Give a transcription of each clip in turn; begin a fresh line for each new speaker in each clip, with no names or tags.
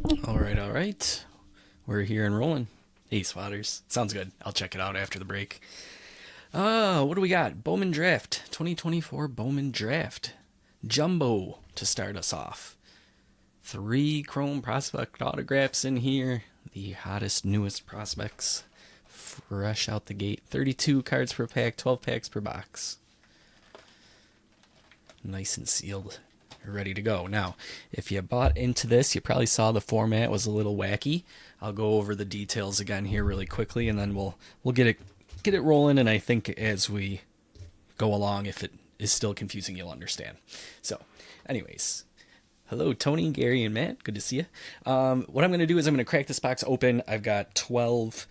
All right. We're here and rolling. Hey, Swatters. Sounds good. I'll check it out after the break. What do we got? Bowman Draft. 2024 Bowman Draft. Jumbo to start us off. 3 Chrome Prospect autographs in here. The hottest, newest prospects. Fresh out the gate. 32 cards per pack, 12 packs per box. Nice and sealed. Ready to go. Now, if you bought into this, you probably saw the format was a little wacky. I'll go over the details again here really quickly, and then we'll get it rolling. And I think as we go along, if it is still confusing, you'll understand. So, anyways, hello Tony, Gary, and Matt. Good to see you. What I'm going to do is I'm going to crack this box open. I've got 12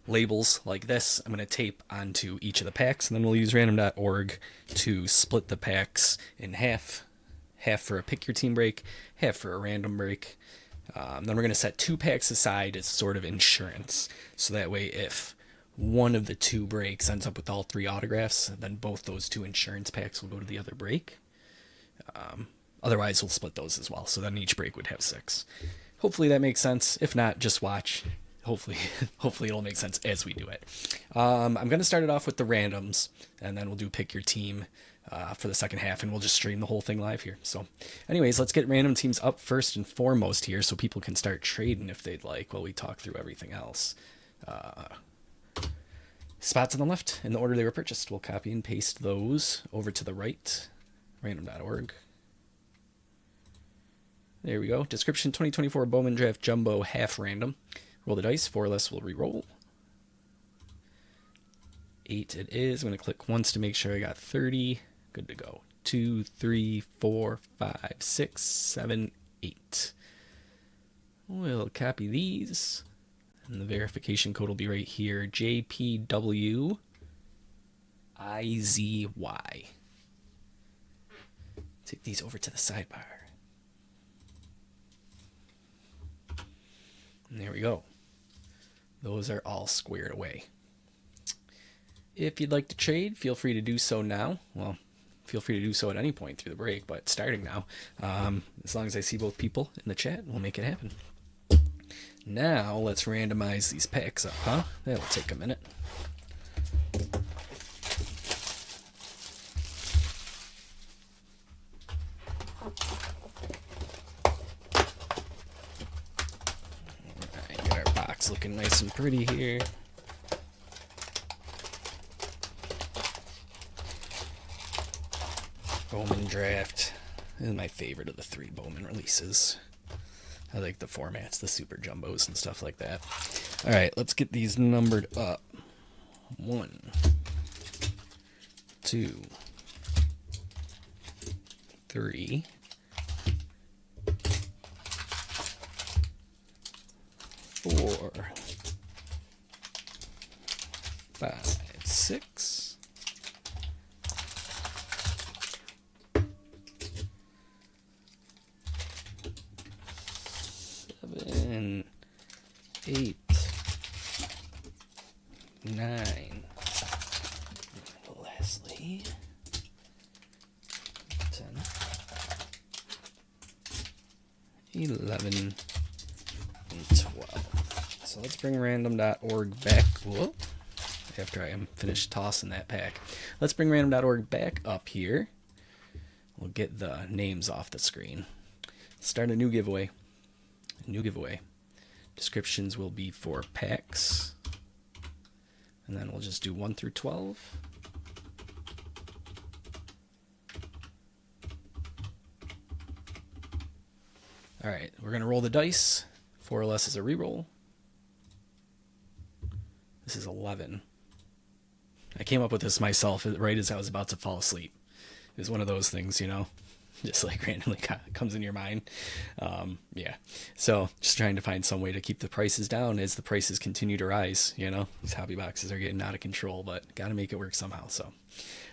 labels like this. I'm going to tape onto each of the packs, and then we'll use random.org to split the packs in half. Half for a pick your team break, half for a random break. Then we're going to set 2 packs aside as sort of insurance. So that way if one of the 2 breaks ends up with all 3 autographs, then both those 2 insurance packs will go to the other break. Otherwise, we'll split those as well. So then each break would have 6. Hopefully that makes sense. If not, just watch. Hopefully it'll make sense as we do it. I'm going to start it off with the randoms, and then we'll do pick your team for the second half, and we'll just stream the whole thing live here. So anyways, let's get random teams up first and foremost here so people can start trading if they'd like while we talk through everything else. Spots on the left in the order they were purchased. We'll copy and paste those over to the right. Random.org. There we go. Description: 2024 Bowman Draft Jumbo half random. Roll the dice. 4 or less will re-roll. 8 it is. I'm going to click once to make sure I got 30. Good to go. 2, 3, 4, 5, 6, 7, 8. We'll copy these. And the verification code will be right here. JPWIZY. Take these over to the sidebar. And there we go. Those are all squared away. If you'd like to trade, feel free to do so now. Well, feel free to do so at any point through the break, but starting now. As long as I see both people in the chat, we'll make it happen. Now, let's randomize these packs up, huh? That'll take a minute. Alright, get our box looking nice and pretty here. Bowman Draft. This is my favorite of the 3 Bowman releases. I like the formats, the super jumbos and stuff like that. Alright, let's get these numbered up. 1, 2, 3, 4, 5, 6, 7, 8, 9, lastly 10, 11, and 12. So let's bring random.org back. Whoa. After I am finished tossing that pack. Let's bring random.org back up here. We'll get the names off the screen. Start a new giveaway. New giveaway. Descriptions will be for packs. And then we'll just do 1 through 12. Alright, we're going to roll the dice. 4 or less is a reroll. This is 11. I came up with this myself right as I was about to fall asleep. It was one of those things, you know, just like randomly comes in your mind. Yeah. So just trying to find some way to keep the prices down as the prices continue to rise. You know, these hobby boxes are getting out of control, but got to make it work somehow. So,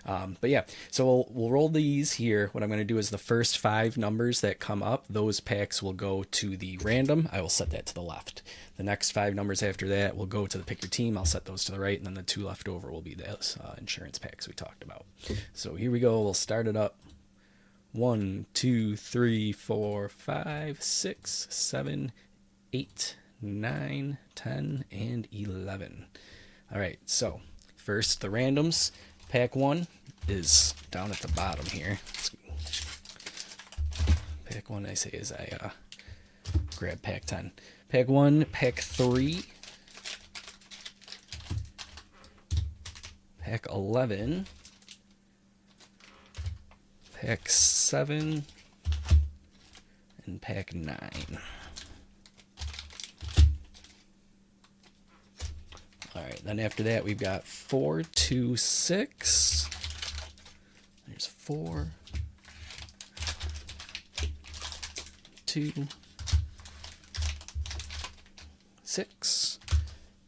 but yeah, so we'll roll these here. What I'm going to do is the first 5 numbers that come up, those packs will go to the random. I will set that to the left. The next 5 numbers after that will go to the pick your team. I'll set those to the right, and then the 2 left over will be those insurance packs we talked about. So here we go. We'll start it up. 1, 2, 3, 4, 5, 6, 7, 8, 9, 10, and 11. All right, so first the randoms. Pack 1 is down at the bottom here. Pack 1, I say, as I grab pack 10. Pack 1, pack 3, pack 11, pack 7, and pack 9. All right, then after that we've got 4, 2, 6. There's 4, 2, 6,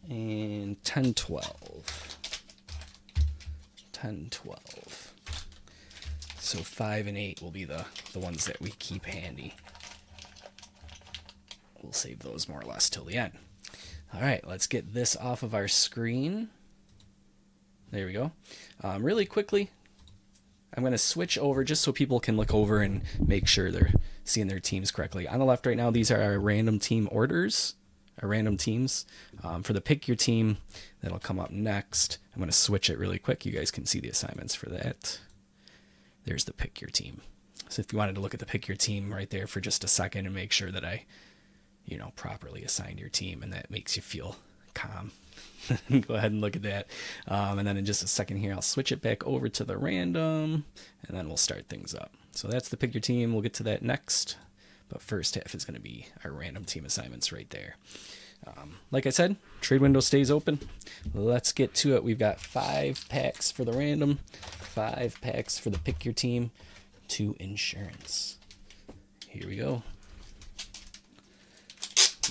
and 10, 12. 10, 12. So 5 and 8 will be the ones that we keep handy. We'll save those more or less till the end. All right, let's get this off of our screen. There we go. Really quickly, I'm going to switch over just so people can look over and make sure they're seeing their teams correctly. On the left right now, these are our random team orders, our random teams. For the pick your team, that'll come up next. I'm going to switch it really quick. You guys can see the assignments for that. There's the pick your team. So if you wanted to look at the pick your team right there for just a second and make sure that I, properly assigned your team and that makes you feel calm, go ahead and look at that. And then in just a second here, I'll switch it back over to the random and then we'll start things up. So that's the pick your team. We'll get to that next. But first half is going to be our random team assignments right there. Like I said, trade window stays open. Let's get to it. We've got 5 packs for the random, 5 packs for the pick your team, 2 insurance. Here we go.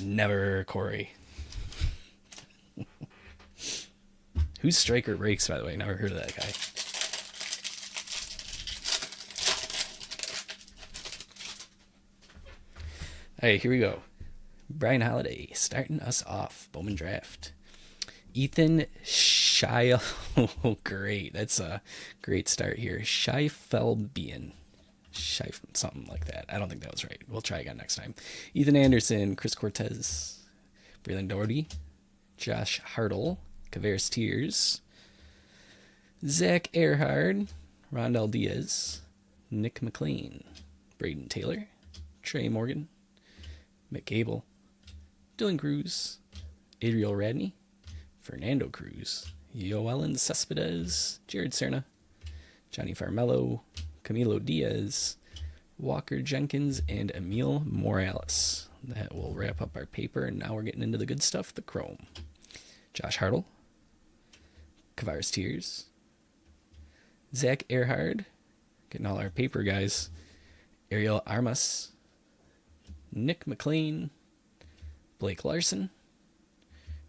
Never Corey. Who's Striker Breaks, by the way? Never heard of that guy. All right, here we go. Brian Holiday starting us off. Bowman draft. Ethan Shile. Oh, great. That's a great start here. Shaifelbian. Something like that. I don't think that was right. We'll try again next time. Ethan Anderson, Chris Cortez, Braylon Doherty, Josh Hartle, Kavaris Tears, Zach Earhard, Rondell Diaz, Nick McLean, Braden Taylor, Trey Morgan, McCable, Dylan Cruz, Adriel Radney, Fernando Cruz, Yoelen Cespedes, Jared Serna, Johnny Farmello, Camilo Diaz, Walker Jenkins, and Emil Morales. That will wrap up our paper, and now we're getting into the good stuff, the chrome. Josh Hartle, Kavaris Tears, Zach Earhard, getting all our paper guys, Ariel Armas, Nick McLean, Blake Larson,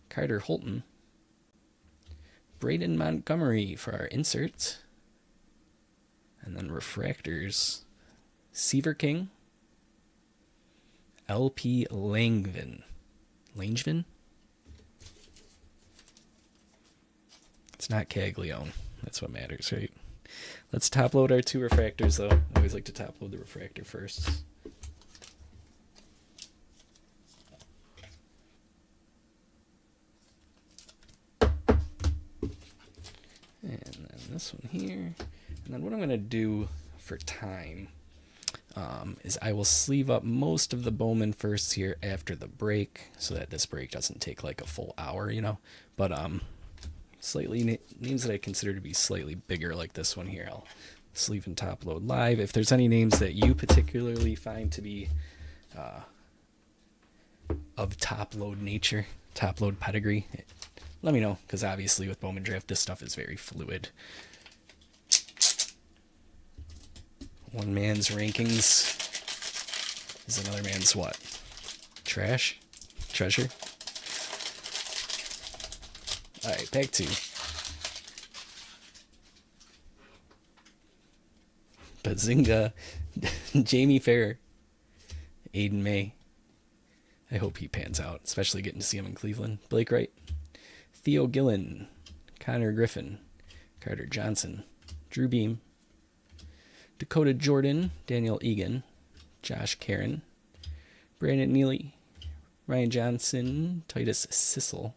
Carter Holton, Braden Montgomery for our inserts, and then refractors, Seaver King, LP Langevin. It's not Caglione. That's what matters, right? Let's top load our 2 refractors, though. I always like to top load the refractor first. And then this one here. And then what I'm going to do for time is I will sleeve up most of the Bowman first here after the break so that this break doesn't take like a full hour, But slightly names that I consider to be slightly bigger like this one here, I'll sleeve and top load live. If there's any names that you particularly find to be of top load nature, top load pedigree, let me know, because obviously with Bowman Draft, this stuff is very fluid. One man's rankings is another man's what? Trash? Treasure? All right, pack 2. Bazinga. Jamie Farrer. Aiden May. I hope he pans out, especially getting to see him in Cleveland. Blake Wright. Theo Gillen. Connor Griffin. Carter Johnson. Drew Beam. Dakota Jordan, Daniel Egan, Josh Karen, Brandon Neely, Ryan Johnson, Titus Sissel,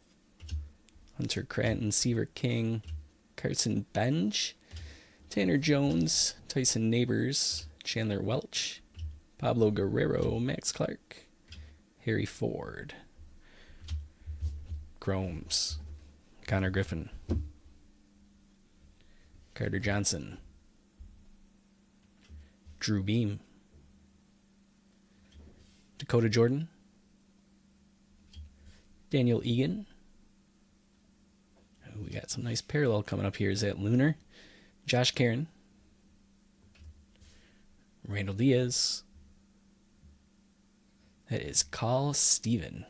Hunter Cranton, Seaver King, Carson Benj, Tanner Jones, Tyson Neighbors, Chandler Welch, Pablo Guerrero, Max Clark, Harry Ford, Chromes, Connor Griffin, Carter Johnson, Drew Beam, Dakota Jordan, Daniel Egan. Oh, we got some nice parallel coming up here. Is that Lunar? Josh Karen, Randall Diaz. That is Carl Steven.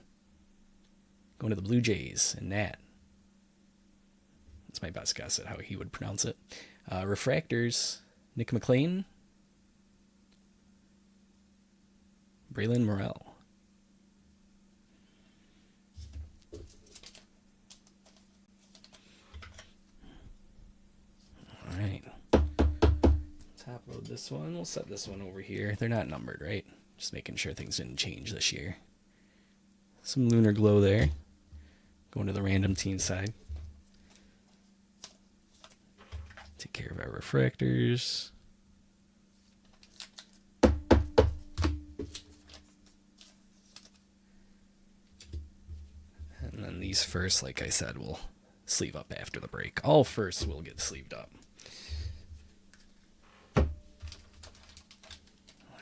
Going to the Blue Jays and Nat. That's my best guess at how he would pronounce it. Refractors, Nick McLean, Braylon Morrell. All right. Top load this one. We'll set this one over here. They're not numbered, right? Just making sure things didn't change this year. Some lunar glow there. Going to the random team side. Take care of our refractors. And then these first, like I said, will sleeve up after the break. All firsts will get sleeved up. All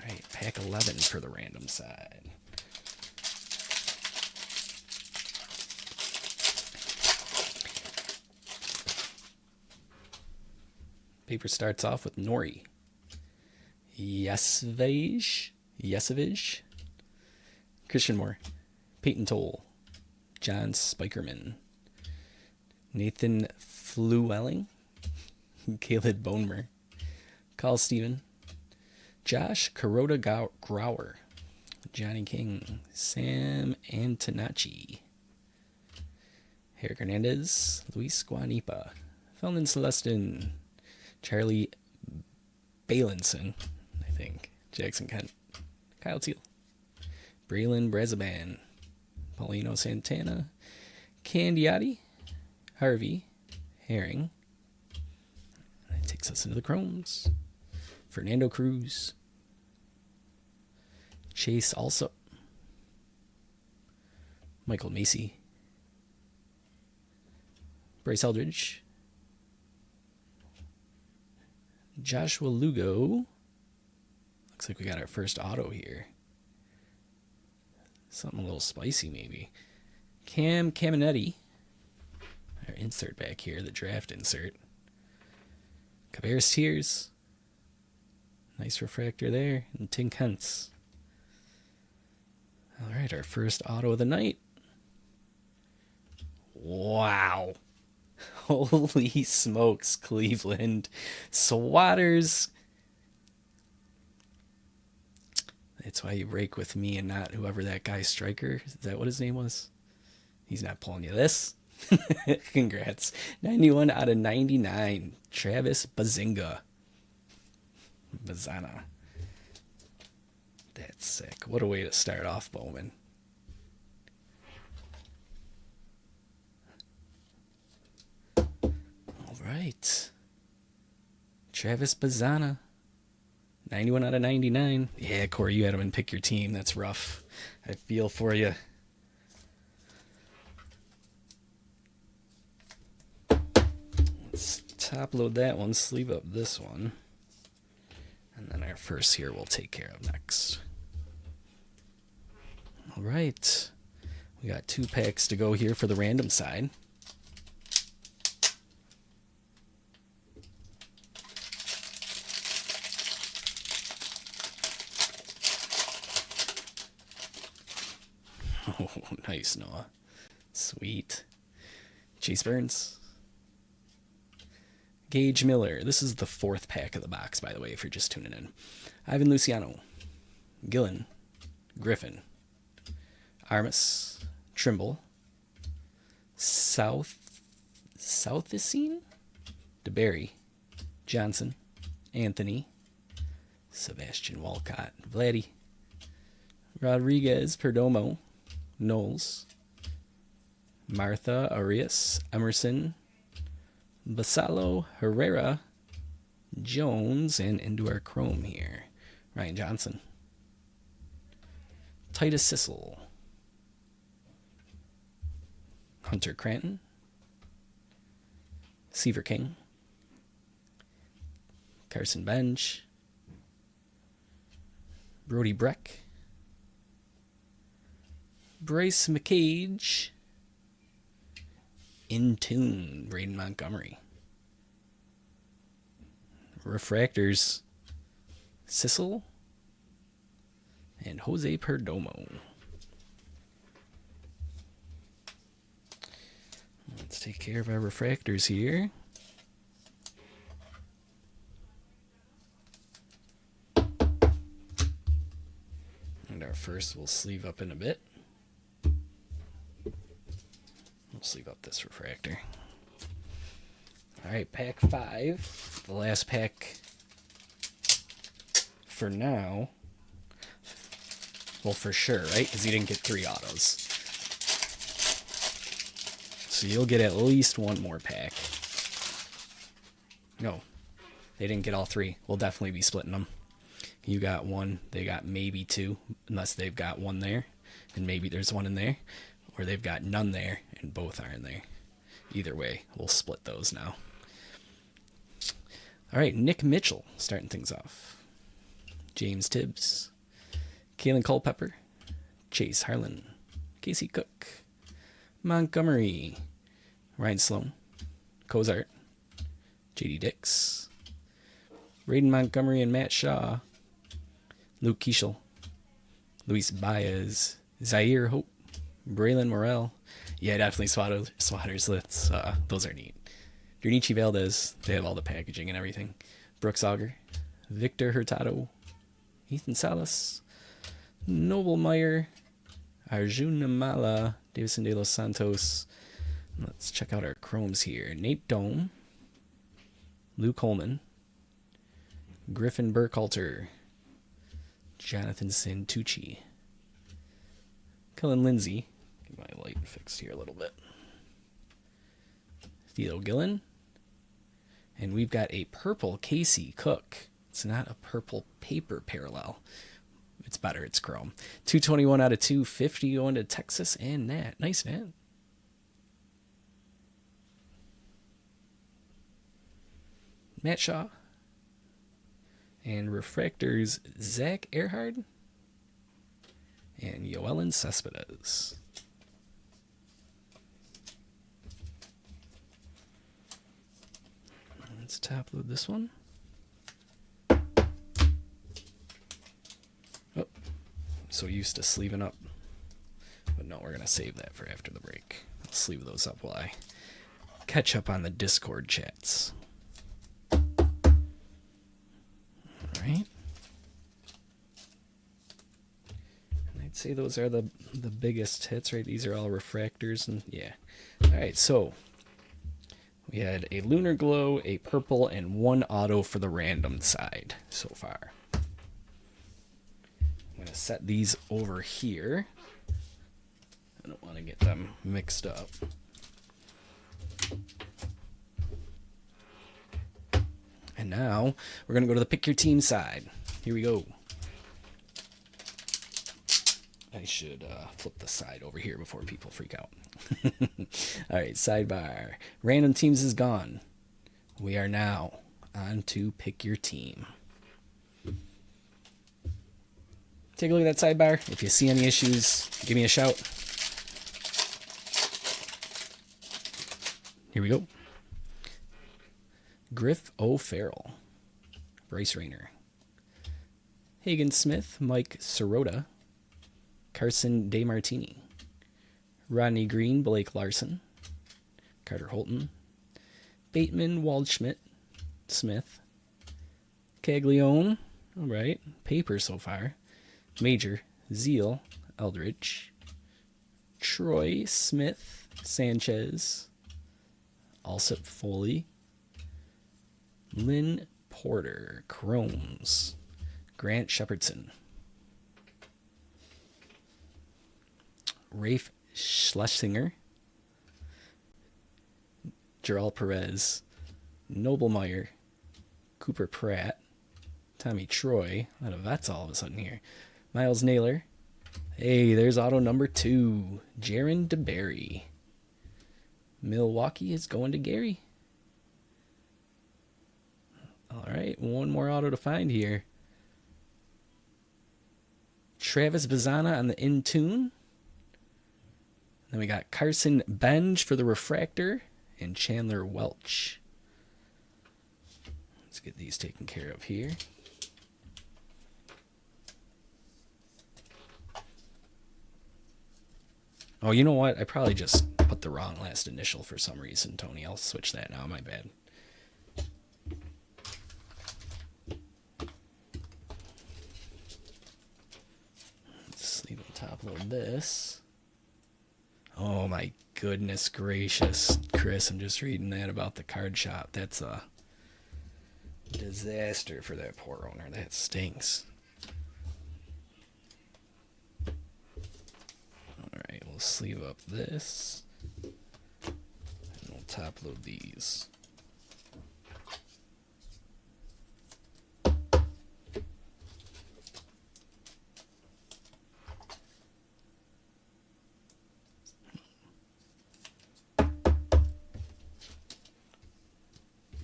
right, pack 11 for the random side. Paper starts off with Nori, Yesevich, Christian Moore, Peyton Toll, John Spikerman, Nathan Flewelling, Caleb Bonemer, Carl Steven, Josh Kuroda Grauer, Johnny King, Sam Antonacci, Eric Hernandez, Luis Guanipa, Felman Celestin, Charlie Balinson, I think, Jackson Kent, Kyle Teal, Braylon Brazaban, Paulino Santana, Candiati, Harvey, Herring. That takes us into the Chromes. Fernando Cruz, Chase Alsop, Michael Macy, Bryce Eldridge, Joshua Lugo. Looks like we got our first auto here. Something a little spicy, maybe. Cam Caminetti. Our insert back here, the draft insert. Cabarrus Tears. Nice refractor there. And Tink Hentz. All right, our first auto of the night. Wow. Holy smokes, Cleveland. Swatters. That's why you break with me and not whoever that guy Striker. Is that what his name was? He's not pulling you this. Congrats. 91 out of 99. Travis Bazinga. Bazana. That's sick. What a way to start off, Bowman. All right. Travis Bazana. 91 out of 99. Yeah, Corey, you had him and pick your team. That's rough. I feel for you. Let's top load that one, sleeve up this one. And then our first here we'll take care of next. All right. We got 2 packs to go here for the random side. Oh, nice, Noah. Sweet. Chase Burns. Gage Miller. This is the 4th pack of the box, by the way, if you're just tuning in. Ivan Luciano. Gillen. Griffin. Armas. Trimble. Southicine. DeBerry. Johnson. Anthony. Sebastian Walcott, Vladdy, Rodriguez, Perdomo, Knowles, Martha, Arias, Emerson, Basalo, Herrera, Jones, and into our chrome here, Ryan Johnson, Titus Sissel, Hunter Cranton, Seaver King, Carson Bench, Brody Breck, Bryce McCage, In Tune, Braden Montgomery, Refractors, Sissel, and Jose Perdomo. Let's take care of our refractors here. And our first we'll sleeve up in a bit. We'll sleeve up this refractor. Alright, pack 5. The last pack for now. Well, for sure, right? Because you didn't get 3 autos. So you'll get at least one more pack. No, they didn't get all 3. We'll definitely be splitting them. You got 1, they got maybe 2, unless they've got 1 there, and maybe there's 1 in there, or they've got none there, and both are in there. Either way, we'll split those now. All right, Nick Mitchell starting things off. James Tibbs, Kalen Culpepper, Chase Harlan, Casey Cook, Montgomery, Ryan Sloan, Cozart, JD Dix, Braden Montgomery and Matt Shaw, Luke Keishel, Luis Baez, Zaire Hope, Braylon Morrell. Yeah, definitely Swatters lists. Those are neat. Dernici Valdez, they have all the packaging and everything. Brooks Auger, Victor Hurtado, Ethan Salas, Noble Meyer, Arjun Namala, Davison De Los Santos. Let's check out our chromes here. Nate Dome, Luke Holman, Griffin Burkhalter, Jonathan Santucci, Cullen Lindsay. Get my light fixed here a little bit. Theo Gillen. And we've got a purple Casey Cook. It's not a purple paper parallel. It's better, it's chrome. 221 out of 250 going to Texas and Nat. Nice, Nat. Matt Shaw. And refractors, Zach Earhard and Yoelin Cespedes. Let's top load this one. Oh, so used to sleeving up. But no, we're going to save that for after the break. I'll sleeve those up while I catch up on the Discord chats. Right. And I'd say those are the biggest hits, right? These are all refractors, and yeah. All right, so we had a Lunar Glow, a purple, and 1 auto for the random side so far. I'm going to set these over here. I don't want to get them mixed up. And now we're going to go to the pick your team side. Here we go. I should flip the side over here before people freak out. All right, sidebar. Random teams is gone. We are now on to pick your team. Take a look at that sidebar. If you see any issues, give me a shout. Here we go. Griff O'Farrell, Bryce Rayner, Hagen Smith, Mike Sirota, Carson DeMartini, Rodney Green, Blake Larson, Carter Holton, Bateman, Waldschmidt, Smith, Caglione, all right, paper so far, Major, Zeal, Eldridge, Troy, Smith, Sanchez, Alsip Foley, Lynn Porter, Chromes, Grant Shepardson. Rafe Schlesinger. Gerald Perez. Noblemeyer. Cooper Pratt. Tommy Troy. A lot of vets all of a sudden here. Miles Naylor. Hey, there's auto number 2. Jaron DeBerry. Milwaukee is going to Gary. All right, one more auto to find here. Travis Bazana on the Intune. Then we got Carson Benj for the Refractor and Chandler Welch. Let's get these taken care of here. Oh, you know what? I probably just put the wrong last initial for some reason, Tony. I'll switch that now. My bad. Let's leave on top load this. Oh my goodness gracious, Chris! I'm just reading that about the card shop. That's a disaster for that poor owner. That stinks. Alright, we'll sleeve up this. And we'll top load these.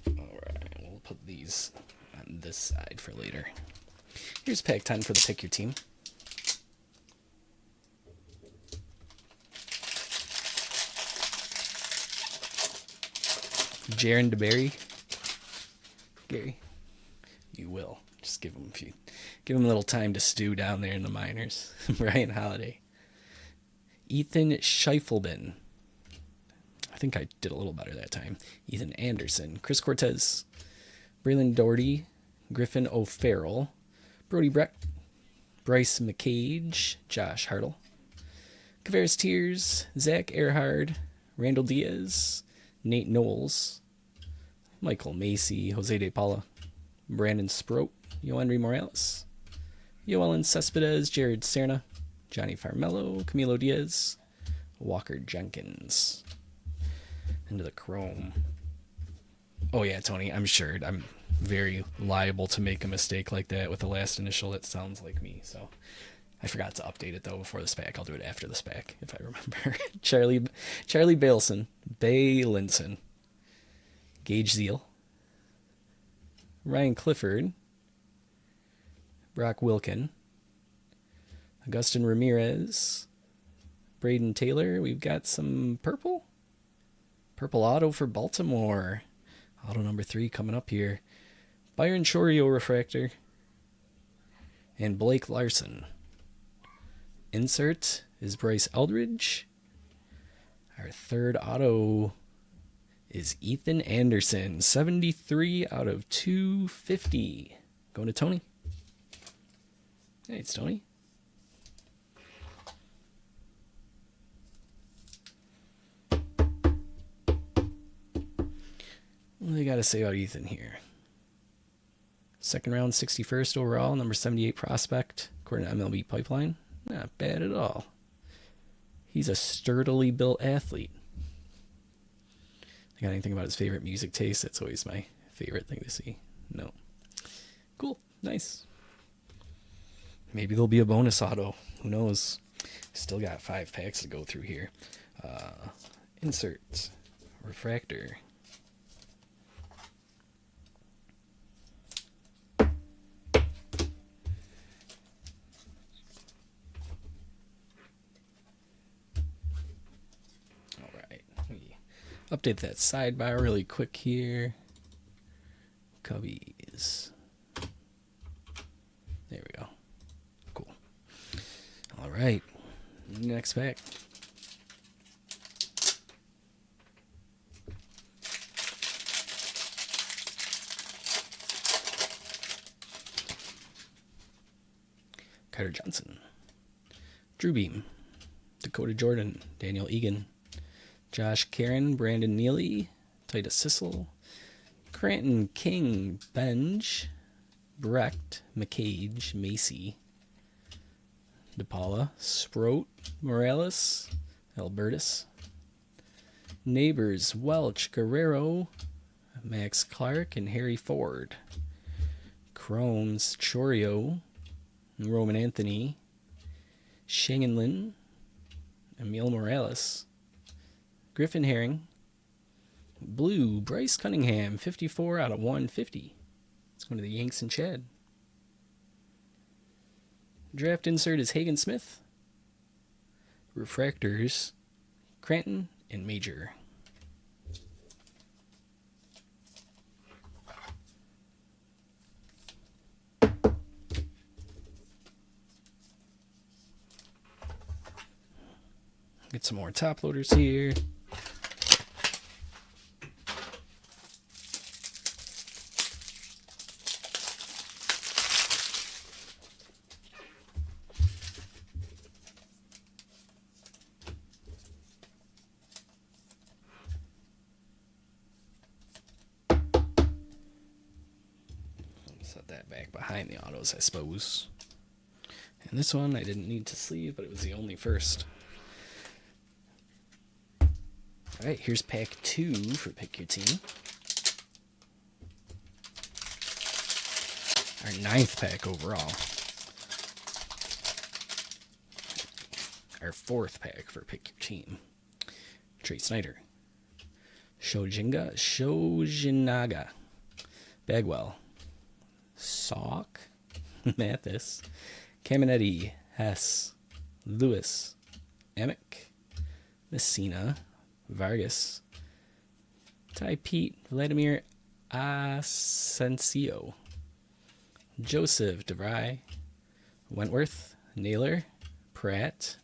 Alright, we'll put these on this side for later. Here's pack 10 for the Pick Your Team. Jaron DeBerry. Gary, you will. Just give him a little time to stew down there in the minors. Brian Holiday. Ethan Scheifelben. I think I did a little better that time. Ethan Anderson. Chris Cortez. Braylon Doherty. Griffin O'Farrell. Brody Breck. Bryce McCage. Josh Hartle. Kavaris Tears. Zach Earhard. Randall Diaz. Nate Knowles. Michael Macy, Jose De Paula, Brandon Sproat, Yoanri Morales, Yoelen Cespedes, Jared Serna, Johnny Farmello, Camilo Diaz, Walker Jenkins. Into the chrome. Oh yeah, Tony, I'm sure I'm very liable to make a mistake like that with the last initial that sounds like me, so I forgot to update it though before the SPAC. I'll do it after the SPAC if I remember. Charlie Baleson, Baylinson, Gage Zeal, Ryan Clifford, Brock Wilkin, Augustin Ramirez, Braden Taylor. We've got some purple auto for Baltimore. Auto number 3 coming up here. Byron Chorio refractor and Blake Larson. Insert is Bryce Eldridge. Our third auto is Ethan Anderson, 73 out of 250. Going to Tony. Hey, it's Tony. What do they got to say about Ethan here? Second round, 61st overall, number 78 prospect, according to MLB Pipeline. Not bad at all. He's a sturdily built athlete. Got anything about his favorite music taste? That's always my favorite thing to see. No. Cool. Nice. Maybe there'll be a bonus auto. Who knows? Still got 5 packs to go through here. Insert. Refractor. Update that sidebar really quick here. Cubbies. There we go. Cool. All right. Next pack. Carter Johnson. Drew Beam. Dakota Jordan. Daniel Egan. Josh Karen, Brandon Neely, Titus Sissel, Cranton King, Benj, Brecht, McCage, Macy, DePaula, Sproat, Morales, Albertus, Neighbors, Welch, Guerrero, Max Clark, and Harry Ford. Chromes, Chorio, Roman Anthony, Shangenlin, Emil Morales, Griffin Herring, Blue, Bryce Cunningham, 54 out of 150. It's going to the Yanks and Chad. Draft insert is Hagen Smith. Refractors, Cranton and Major. Get some more top loaders here. Set that back behind the autos, I suppose. And this one I didn't need to sleeve, but it was the only first. Alright, here's pack 2 for Pick Your Team. Our 9th pack overall. Our 4th pack for Pick Your Team. Trey Snyder. Shojinaga. Bagwell. Salk. Mathis. Caminetti. Hess. Lewis. Amick. Messina. Vargas, Ty Pete, Vladimir Asensio, Joseph DeVry, Wentworth, Naylor, Pratt,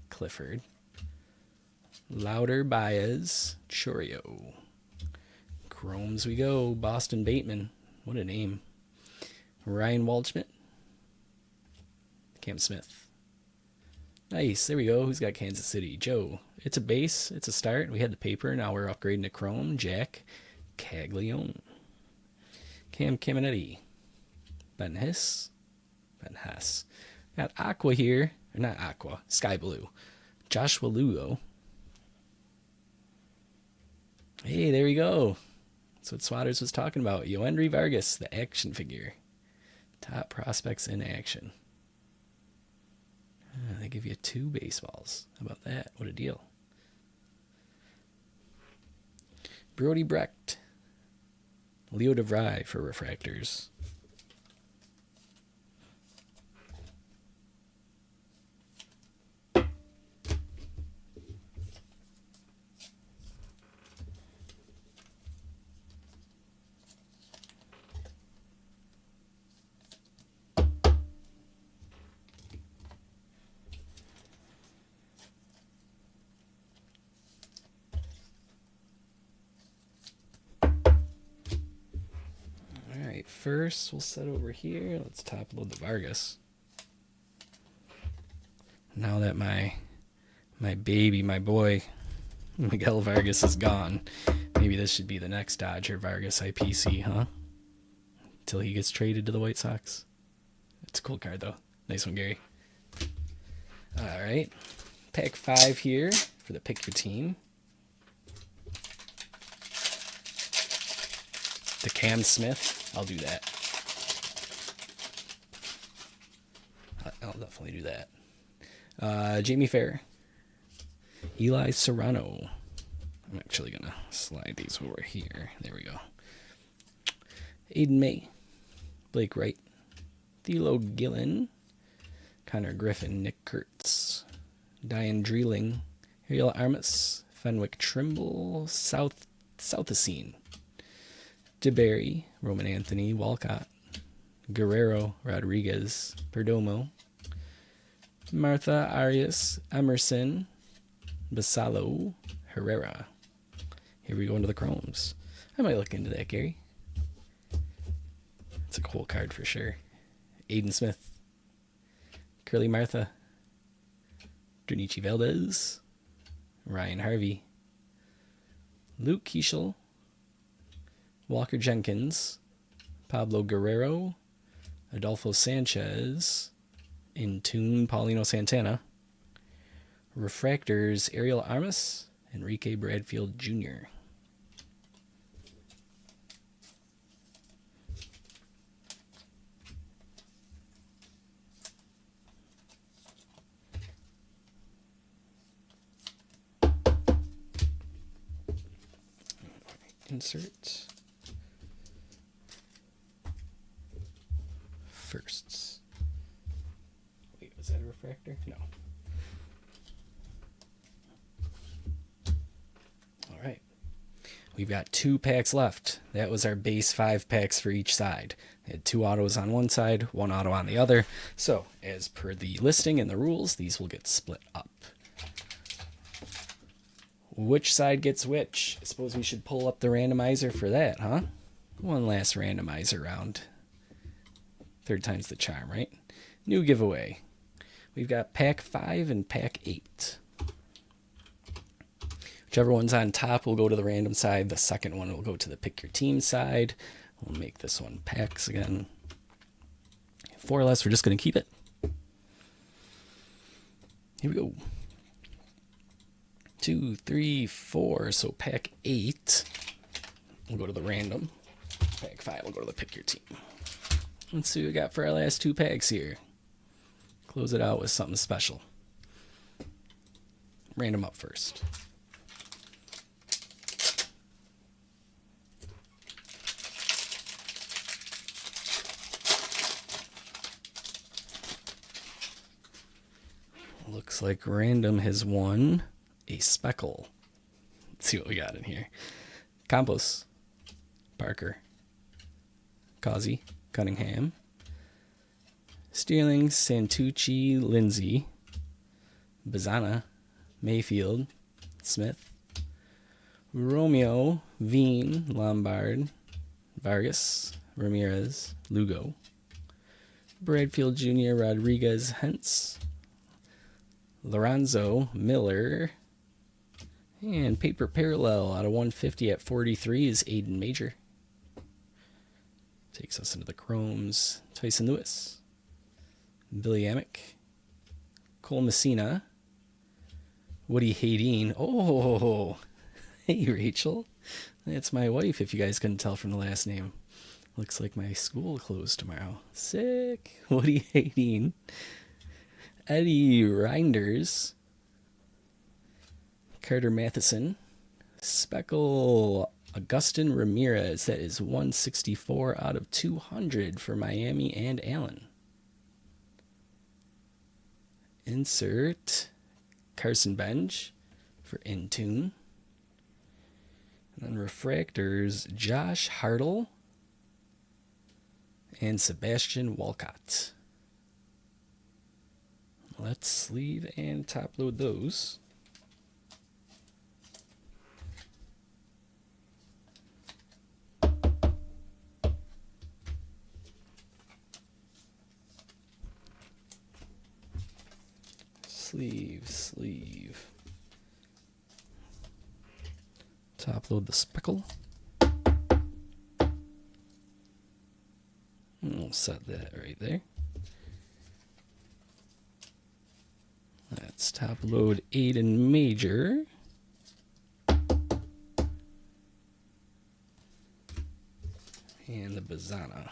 Clifford, Louder, Baez, Chorio. Chromes we go, Boston Bateman, what a name. Ryan Waldschmidt, Cam Smith. Nice, there we go. Who's got Kansas City? Joe. It's a base, it's a start. We had the paper, now we're upgrading to chrome. Jack Caglione. Cam Caminetti. Ben Hess. Got Aqua here. Or not Aqua, Sky Blue. Joshua Lugo. Hey, there we go. That's what Swatters was talking about. Yoendry Vargas, the action figure. Top prospects in action. They give you 2 baseballs. How about that? What a deal. Brody Brecht. Leo DeVry for refractors. First, we'll set over here. Let's top load the Vargas. Now that my baby, my boy, Miguel Vargas is gone, maybe this should be the next Dodger Vargas IPC, huh? Until he gets traded to the White Sox. It's a cool card, though. Nice one, Gary. All right. Pack 5 here for the Pick Your Team. The Cam Smith. I'll do that. I'll definitely do that. Jamie Fair. Eli Serrano. I'm actually going to slide these over here. There we go. Aiden May. Blake Wright. Thilo Gillen. Connor Griffin. Nick Kurtz. Diane Dreeling. Ariel Armas. Fenwick Trimble. Southacene. DeBerry, Roman Anthony, Walcott, Guerrero, Rodriguez, Perdomo, Martha Arias, Emerson, Basalo, Herrera. Here we go into the chromes. I might look into that, Gary. It's a cool card for sure. Aiden Smith, Curly Martha, Drinichi Valdez, Ryan Harvey, Luke Keishel, Walker Jenkins, Pablo Guerrero, Adolfo Sanchez, In Tune, Paulino Santana, Refractors, Ariel Armas, Enrique Bradfield Jr. Insert. Firsts. Wait, was that a refractor? No. All right. We've got 2 packs left. That was our base 5 packs for each side. We had 2 autos on one side, 1 auto on the other. So, as per the listing and the rules, these will get split up. Which side gets which? I suppose we should pull up the randomizer for that, huh? One last randomizer round. 3rd time's the charm, right? New giveaway. We've got pack 5 and pack 8. Whichever one's on top will go to the random side. The second one will go to the pick your team side. We'll make this one packs again. 4 less, we're just going to keep it. Here we go. 2, 3, 4. So pack 8 will go to the random. Pack 5 will go to the pick your team. Let's see what we got for our last 2 packs here. Close it out with something special. Random up first. Looks like random has won a speckle. Let's see what we got in here. Campos, Parker, Causey, Cunningham, Sterling, Santucci, Lindsay, Bazana, Mayfield, Smith, Romeo, Veen, Lombard, Vargas, Ramirez, Lugo, Bradfield Jr., Rodriguez, Hentz, Lorenzo, Miller, and paper parallel out of 150 at 43 is Aiden Major. Takes us into the Chromes. Tyson Lewis, Billy Amick, Cole Messina, Woody Hadeen. Oh, hey Rachel. That's my wife, if you guys couldn't tell from the last name. Looks like my school closed tomorrow. Sick. Woody Hadeen. Eddie Reinders, Carter Matheson, Speckle Augustin Ramirez. That is 164 out of 200 for Miami and Allen. Insert Carson Bench for Intune. And then refractors, Josh Hartle and Sebastian Walcott. Let's sleeve and top load those. Sleeve. Top load the speckle. And we'll set that right there. Let's top load Aiden Major. And the Bazana.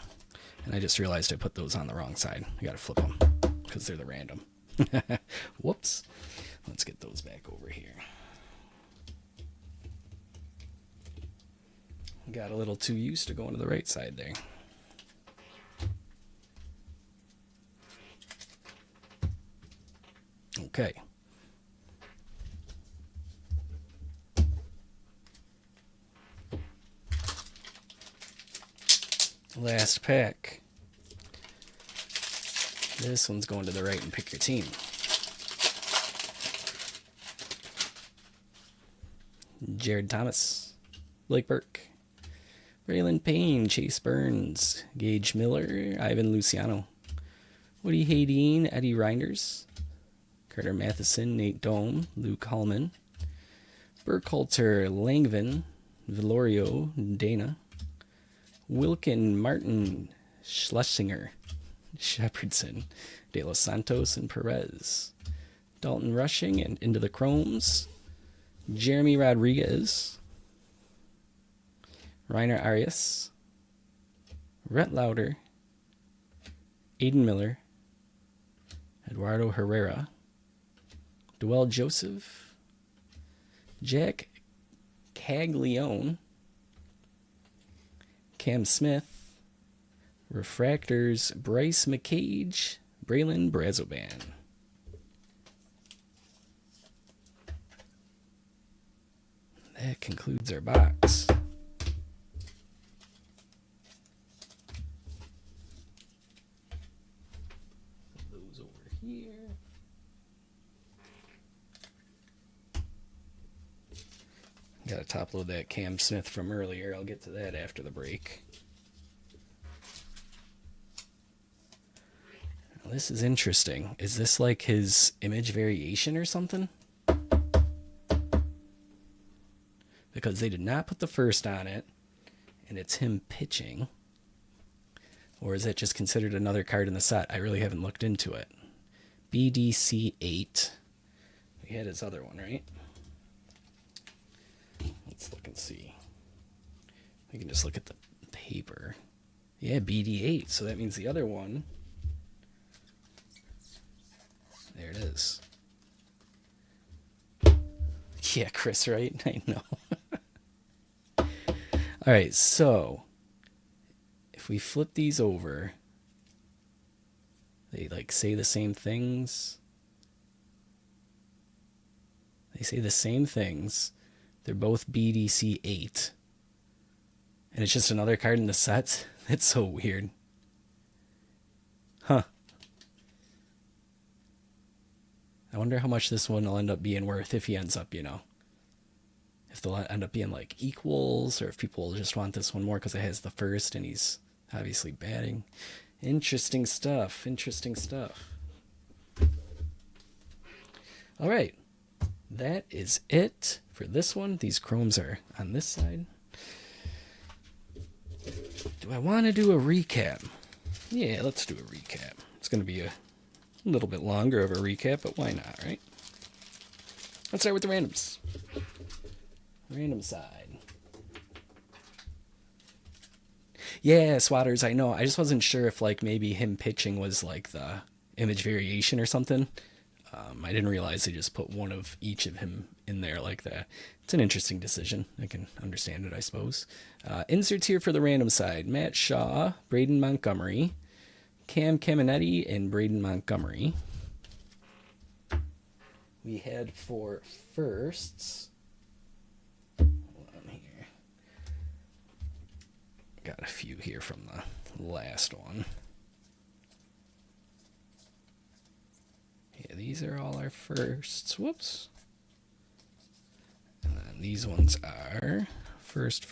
And I just realized I put those on the wrong side. I gotta flip them because they're the random. Whoops. Let's get those back over here. Got a little too used to going to the right side there. Okay. Last pack. This one's going to the right and pick your team. Jared Thomas, Blake Burke, Braylon Payne, Chase Burns, Gage Miller, Ivan Luciano, Woody Hadeen, Eddie Reinders, Carter Matheson, Nate Dome, Luke Hallman, Burkhalter, Langvin, Vilorio, Dana, Wilkin, Martin, Schlesinger, Shepardson, De Los Santos, and Perez. Dalton Rushing and into the Chromes. Jeremy Rodriguez. Reiner Arias. Rhett Lauder. Aiden Miller. Eduardo Herrera. Duel Joseph. Jack Caglione. Cam Smith. Refractors Bryce McCage. Braylon Brazoban. That concludes our box. Those over here. Got to top load that Cam Smith from earlier. I'll get to that after the break. Now, this is interesting. Is this like his image variation or something? Because they did not put the first on it, and it's him pitching. Or is that just considered another card in the set? I really haven't looked into it. BDC 8. We had his other one, right? Let's look and see. We can just look at the paper. Yeah, BD 8. So that means the other one. There it is. Yeah, Chris, right? I know. All right, so if we flip these over, they like say the same things. They say the same things. They're both BDC 8. And it's just another card in the set? That's so weird. Huh. I wonder how much this one will end up being worth if he ends up, you know. If they'll end up being like equals, or if people just want this one more because it has the first and he's obviously batting. Interesting stuff. Interesting stuff. All right. That is it for this one. These chromes are on this side. Do I want to do a recap? Yeah, let's do a recap. It's going to be a little bit longer of a recap, but why not, right? Let's start with the randoms. Random side. Yeah, Swatters, I know. I just wasn't sure if like maybe him pitching was like the image variation or something. I didn't realize they just put one of each of him in there like that. It's an interesting decision. I can understand it, I suppose. Inserts here for the random side. Matt Shaw, Braden Montgomery, Cam Caminetti, and Braden Montgomery. We had for firsts. Hold on here. Got a few here from the last one. Yeah, these are all our firsts. Whoops. And then these ones are first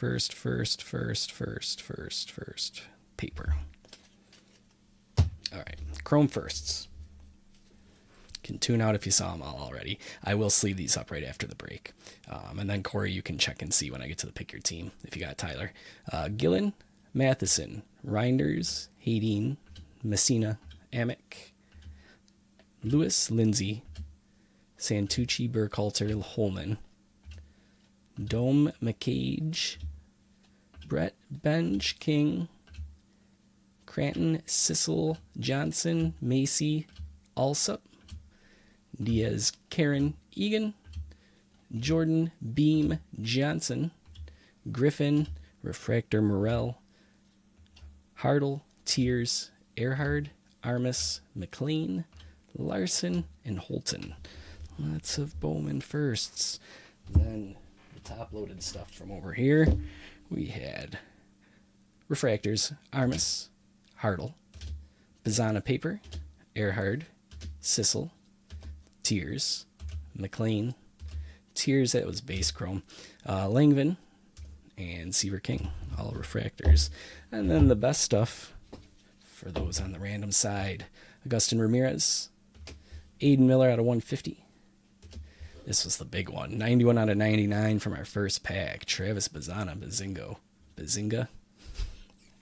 paper. All right, Chrome firsts. Can tune out if you saw them all already. I will sleeve these up right after the break. And then Corey, you can check and see when I get to the pick your team if you got Tyler. Gillen, Matheson, Reinders, Hadeen, Messina, Amick, Lewis, Lindsay, Santucci, Burkhalter, Holman, Dome, McCage, Brett, Benj, King, Cranton, Sissel, Johnson, Macy, Alsup, Diaz, Karen, Egan, Jordan, Beam, Johnson, Griffin, Refractor, Morel, Hartle, Tears, Earhard, Armas, McLean, Larson, and Holton. Lots of Bowman firsts. And then the top-loaded stuff from over here. We had Refractors, Armas, Hartle, Bazana Paper, Earhard, Sissel, Tears, McLean, Tears, that was base chrome, Langvin, and Seaver King, all refractors. And then the best stuff for those on the random side, Augustin Ramirez, Aiden Miller out of 150. This was the big one. 91 out of 99 from our first pack. Travis Bazinga.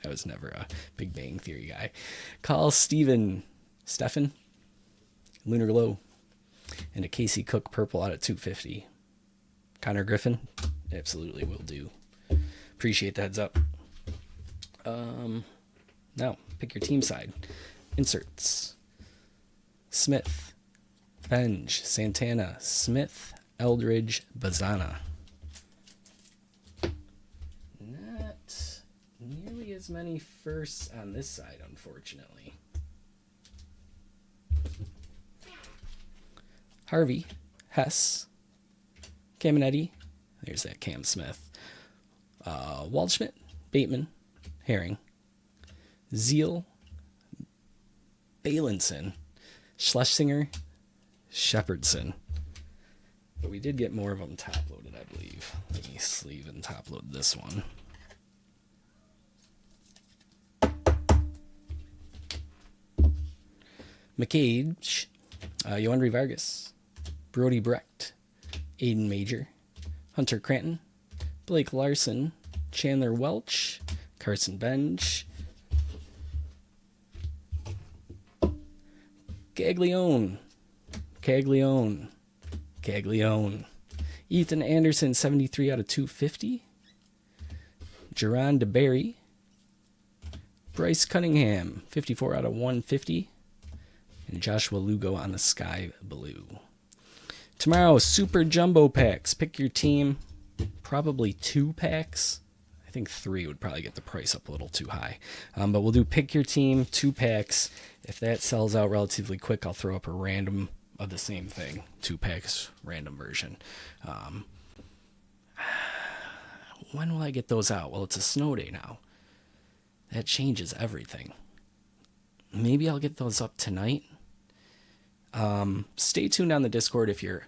I was never a Big Bang Theory guy. Call Stefan, Lunar Glow, and a Casey Cook purple out of 250. Connor Griffin, absolutely will do. Appreciate the heads up. Now, pick your team side. Inserts. Smith, Benj, Santana, Smith, Eldridge, Bazana. Not nearly as many firsts on this side, unfortunately. Harvey, Hess, Caminetti, there's that Cam Smith, Waldschmidt, Bateman, Herring, Zeal, Balinson, Schlesinger, Shepherdson. But we did get more of them top loaded, I believe. Let me sleeve and top load this one. McCage, Yoandri Vargas, Brody Brecht, Aiden Major, Hunter Cranton, Blake Larson, Chandler Welch, Carson Bench, Caglione, Ethan Anderson, 73 out of 250, Jerron DeBerry, Bryce Cunningham, 54 out of 150, and Joshua Lugo on the sky blue. Tomorrow, super jumbo packs. Pick your team. Probably 2 packs. I think 3 would probably get the price up a little too high. But we'll do pick your team, 2 packs. If that sells out relatively quick, I'll throw up a random of the same thing. 2 packs, random version. When will I get those out? Well, it's a snow day now. That changes everything. Maybe I'll get those up tonight. Stay tuned on the Discord if you're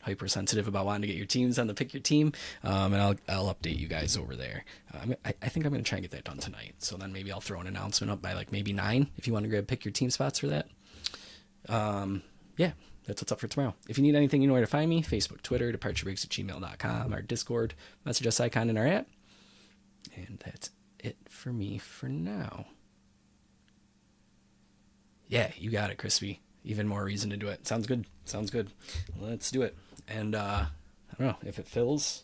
hypersensitive about wanting to get your teams on the pick your team, and I'll update you guys over there. I think I'm going to try and get that done tonight, so then maybe I'll throw an announcement up by like maybe 9 if you want to grab pick your team spots for that. Yeah, that's what's up for tomorrow. If you need anything, you know where to find me. Facebook, Twitter, departurebreaks@gmail.com, our Discord, message us icon in our app. And that's it for me for now. Yeah, you got it, Crispy. Even more reason to do it. Sounds good. Let's do it. And I don't know if it fills.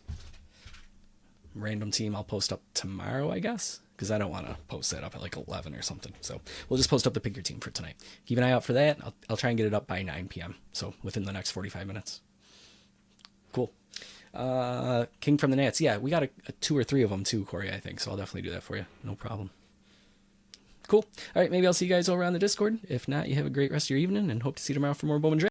Random team I'll post up tomorrow, I guess, because I don't want to post that up at like 11 or something. So we'll just post up the pick your team for tonight. Keep an eye out for that. I'll try and get it up by 9 p.m. So within the next 45 minutes. Cool. King from the Nats. Yeah, we got a 2 or 3 of them too, Corey, I think. So I'll definitely do that for you. No problem. Cool. All right, maybe I'll see you guys over on the Discord. If not, you have a great rest of your evening and hope to see you tomorrow for more Bowman Draft.